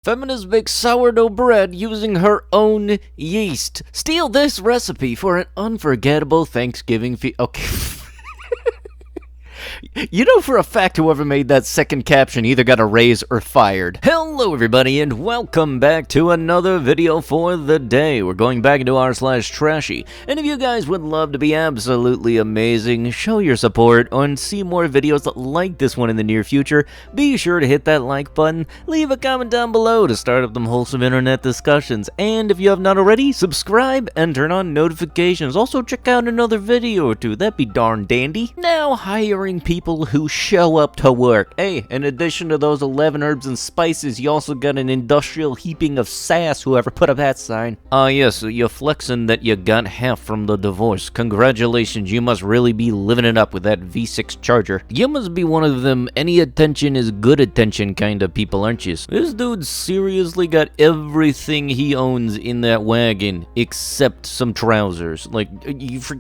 Feminist bakes sourdough bread using her own yeast. Steal this recipe for an unforgettable Thanksgiving feast. Okay. You know for a fact whoever made that second caption either got a raise or fired. Hello everybody and welcome back to another video for the day. We're going back into r/trashy. And if you guys would love to be absolutely amazing, show your support, and see more videos like this one in the near future, be sure to hit that like button, leave a comment down below to start up them wholesome internet discussions, and if you have not already, subscribe and turn on notifications. Also check out another video or two, that'd be darn dandy. Now hiring people who show up to work. Hey, in addition to those 11 herbs and spices, you also got an industrial heaping of sass, whoever put up that sign. Yes, you're flexing that you got half from the divorce. Congratulations, you must really be living it up with that V6 Charger. You must be one of them any attention is good attention kind of people, aren't you? This dude seriously got everything he owns in that wagon except some trousers. Like,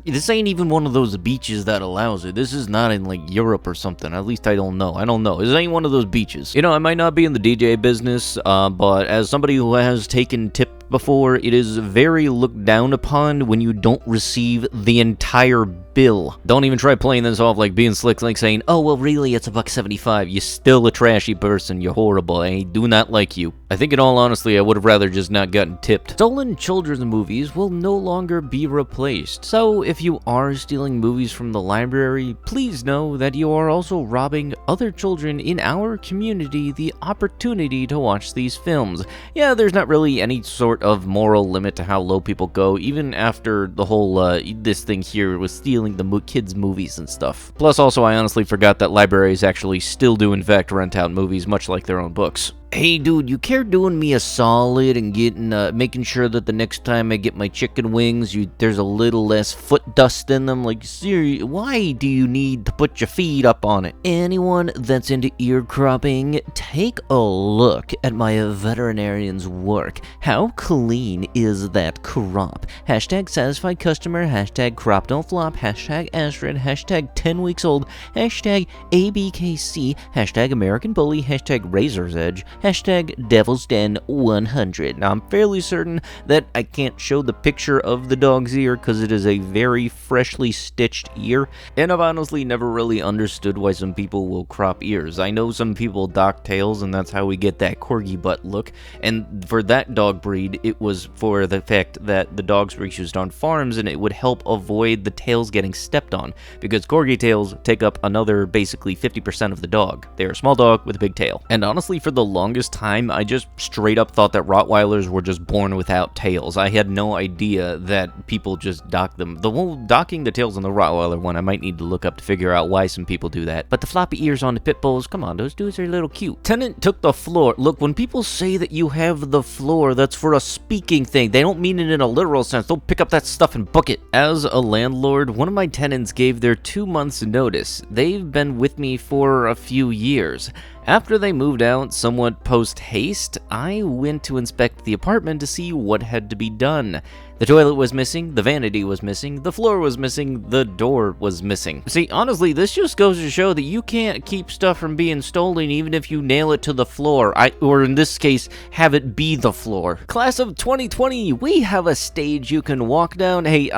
this ain't even one of those beaches that allows it. This is not in like Europe or something. At least I don't know. This ain't one of those beaches. You know, I might not be in the DJ business, but as somebody who has taken tips before, it is very looked down upon when you don't receive the entire bill. Don't even try playing this off like being slick, like saying, oh, well, really, it's $1.75. You're still a trashy person. You're horrible. I do not like you. I think in all honesty, I would have rather just not gotten tipped. Stolen children's movies will no longer be replaced. So if you are stealing movies from the library, please know that you are also robbing other children in our community the opportunity to watch these films. Yeah, there's not really any sort of moral limit to how low people go, even after the whole, this thing here was stealing the kids' movies and stuff. Plus, also, I honestly forgot that libraries actually still do in fact rent out movies, much like their own books. Hey dude, you care doing me a solid and making sure that the next time I get my chicken wings, there's a little less foot dust in them? Like, seriously, why do you need to put your feet up on it? Anyone that's into ear cropping, take a look at my veterinarian's work. How clean is that crop? Hashtag satisfied customer, hashtag crop don't flop, hashtag Astrid, hashtag 10 weeks old, hashtag ABKC, hashtag American Bully, hashtag Razor's Edge, hashtag Devil's Den 100. Now, I'm fairly certain that I can't show the picture of the dog's ear because it is a very freshly stitched ear, and I've honestly never really understood why some people will crop ears. I know some people dock tails, and that's how we get that corgi butt look, and for that dog breed, it was for the fact that the dogs were used on farms, and it would help avoid the tails getting stepped on, because corgi tails take up another basically 50% of the dog. They're a small dog with a big tail, and honestly, for the longest time, I just straight up thought that Rottweilers were just born without tails. I had no idea that people just dock them. The whole docking the tails on the Rottweiler one, I might need to look up to figure out why some people do that. But the floppy ears on the pit bulls, come on, those dudes are a little cute. Tenant took the floor. Look, when people say that you have the floor, that's for a speaking thing. They don't mean it in a literal sense. Don't pick up that stuff and book it. As a landlord, one of my tenants gave their 2 months notice. They've been with me for a few years. After they moved out somewhat post-haste, I went to inspect the apartment to see what had to be done. The toilet was missing, the vanity was missing, the floor was missing, the door was missing. See, honestly, this just goes to show that you can't keep stuff from being stolen even if you nail it to the floor, or in this case, have it be the floor. Class of 2020, we have a stage you can walk down. Hey,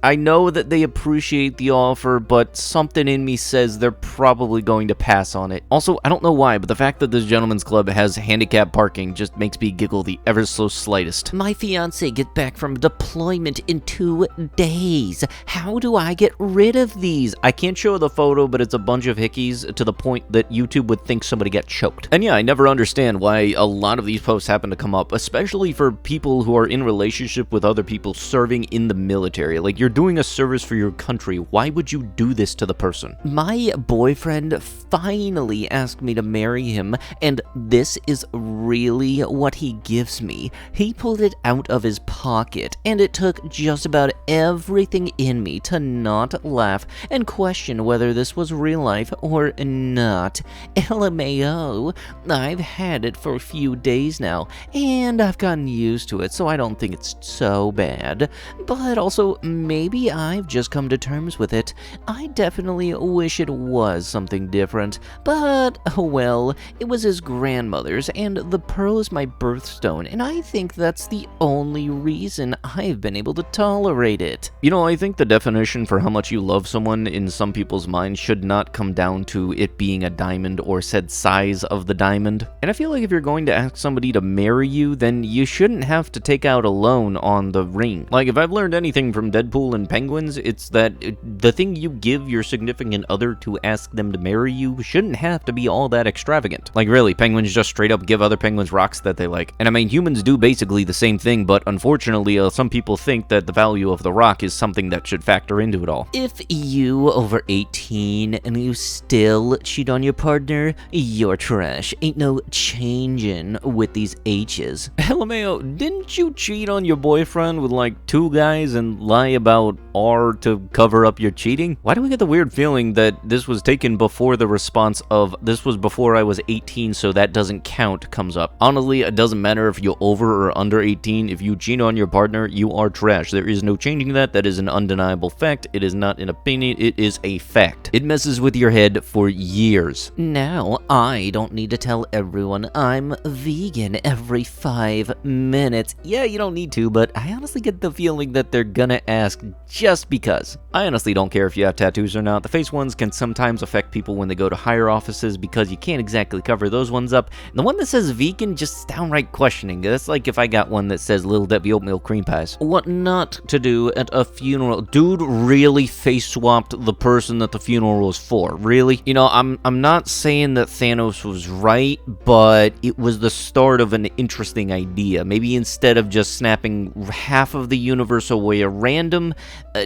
I know that they appreciate the offer, but something in me says they're probably going to pass on it. Also, I don't know why, but the fact that this gentleman's club has handicapped parking just makes me giggle the ever so slightest. My fiance gets back from deployment in 2 days. How do I get rid of these? I can't show the photo, but it's a bunch of hickeys to the point that YouTube would think somebody got choked. And yeah, I never understand why a lot of these posts happen to come up, especially for people who are in relationship with other people serving in the military. Like, you're doing a service for your country. Why would you do this to the person? My boyfriend finally asked me to marry him, and this is really what he gives me. He pulled it out of his pocket and and it took just about everything in me to not laugh and question whether this was real life or not. LMAO, I've had it for a few days now, and I've gotten used to it, so I don't think it's so bad. But also, maybe I've just come to terms with it. I definitely wish it was something different, but, well, it was his grandmother's, and the pearl is my birthstone, and I think that's the only reason I've been able to tolerate it. You know, I think the definition for how much you love someone in some people's minds should not come down to it being a diamond or said size of the diamond. And I feel like if you're going to ask somebody to marry you, then you shouldn't have to take out a loan on the ring. Like, if I've learned anything from Deadpool and Penguins, it's that the thing you give your significant other to ask them to marry you shouldn't have to be all that extravagant. Like, really, penguins just straight up give other penguins rocks that they like. And I mean, humans do basically the same thing, but unfortunately, some people think that the value of the rock is something that should factor into it all. If you over 18 and you still cheat on your partner, you're trash. Ain't no changing with these H's. LMAO, didn't you cheat on your boyfriend with like 2 guys and lie about R to cover up your cheating? Why do we get the weird feeling that this was taken before the response of this was before I was 18, so that doesn't count comes up? Honestly, it doesn't matter if you're over or under 18. If you cheat on your partner, you are trash. There is no changing that. That is an undeniable fact. It is not an opinion. It is a fact. It messes with your head for years. Now, I don't need to tell everyone I'm vegan every 5 minutes. Yeah, you don't need to, but I honestly get the feeling that they're gonna ask just because. I honestly don't care if you have tattoos or not. The face ones can sometimes affect people when they go to higher offices because you can't exactly cover those ones up. And the one that says vegan, just downright questioning. That's like if I got one that says Little Debbie oatmeal cream pies. What not to do at a funeral. Dude really face swapped the person that the funeral was for. Really? You know, I'm not saying that Thanos was right, but it was the start of an interesting idea. Maybe instead of just snapping half of the universe away at random,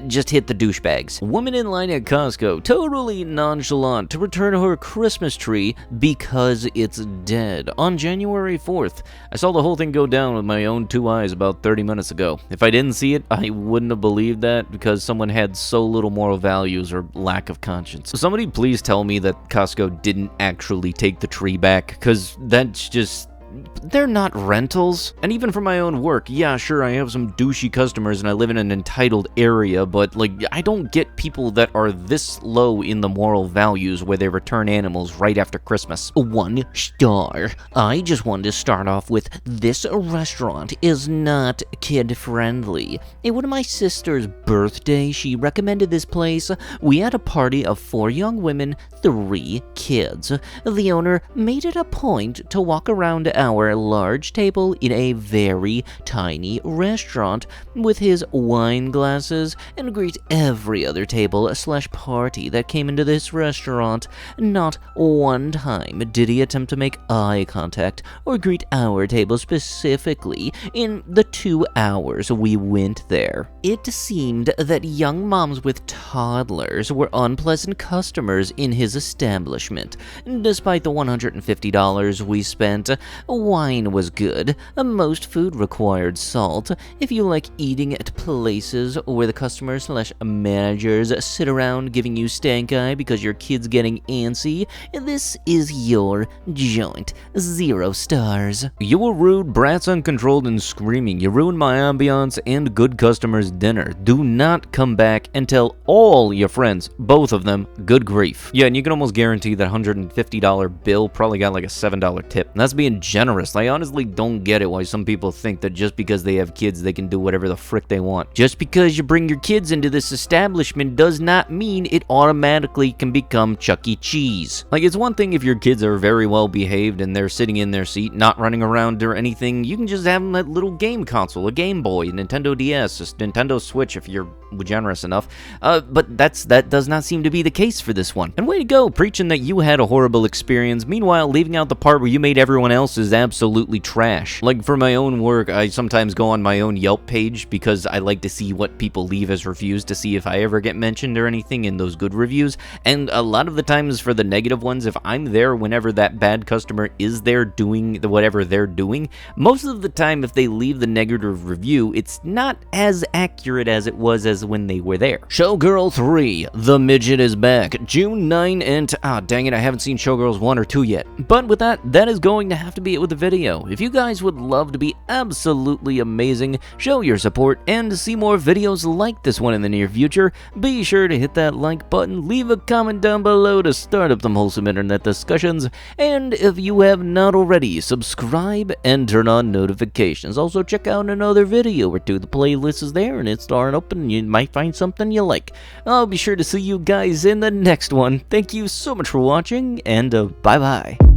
just hit the douchebags. Woman in line at Costco, totally nonchalant to return her Christmas tree because it's dead. On January 4th, I saw the whole thing go down with my own 2 eyes about 30 minutes ago. If I didn't see it, I wouldn't have believed that because someone had so little moral values or lack of conscience. Somebody please tell me that Costco didn't actually take the tree back, because that's just... they're not rentals. And even for my own work, yeah, sure, I have some douchey customers and I live in an entitled area, but, like, I don't get people that are this low in the moral values where they return animals right after Christmas. 1 star. I just wanted to start off with, this restaurant is not kid-friendly. At one of my sister's birthday, she recommended this place. We had a party of 4 young women, 3 kids. The owner made it a point to walk around our large table in a very tiny restaurant with his wine glasses and greet every other table / party that came into this restaurant. Not one time did he attempt to make eye contact or greet our table specifically in the 2 hours we went there. It seemed that young moms with toddlers were unpleasant customers in his establishment. Despite the $150 we spent, wine was good. Most food required salt. If you like eating at places where the customers / managers sit around giving you stank eye because your kid's getting antsy, this is your joint. 0 stars. You were rude, brats uncontrolled, and screaming. You ruined my ambiance and good customers' dinner. Do not come back and tell all your friends, both of them, good grief. Yeah, and you can almost guarantee that $150 bill probably got like a $7 tip. And that's being generous. I honestly don't get it why some people think that just because they have kids, they can do whatever the frick they want. Just because you bring your kids into this establishment does not mean it automatically can become Chuck E. Cheese. Like, it's one thing if your kids are very well behaved and they're sitting in their seat, not running around or anything. You can just have them that little game console, a Game Boy, a Nintendo DS, a Nintendo Switch if you're generous enough. But that does not seem to be the case for this one. And way to go, preaching that you had a horrible experience, meanwhile leaving out the part where you made everyone else's is absolutely trash. Like, for my own work, I sometimes go on my own Yelp page because I like to see what people leave as reviews to see if I ever get mentioned or anything in those good reviews, and a lot of the times for the negative ones, if I'm there whenever that bad customer is there doing whatever they're doing, most of the time if they leave the negative review, it's not as accurate as it was as when they were there. Showgirl 3, The Midget is back, June 9, and dang it, I haven't seen Showgirls 1 or 2 yet. But with that is going to have to be it with the video. If you guys would love to be absolutely amazing, show your support, and see more videos like this one in the near future, be sure to hit that like button, leave a comment down below to start up some wholesome internet discussions, and if you have not already, subscribe and turn on notifications. Also, check out another video or two. The playlist is there and it's starting open and you might find something you like. I'll be sure to see you guys in the next one. Thank you so much for watching, and bye-bye.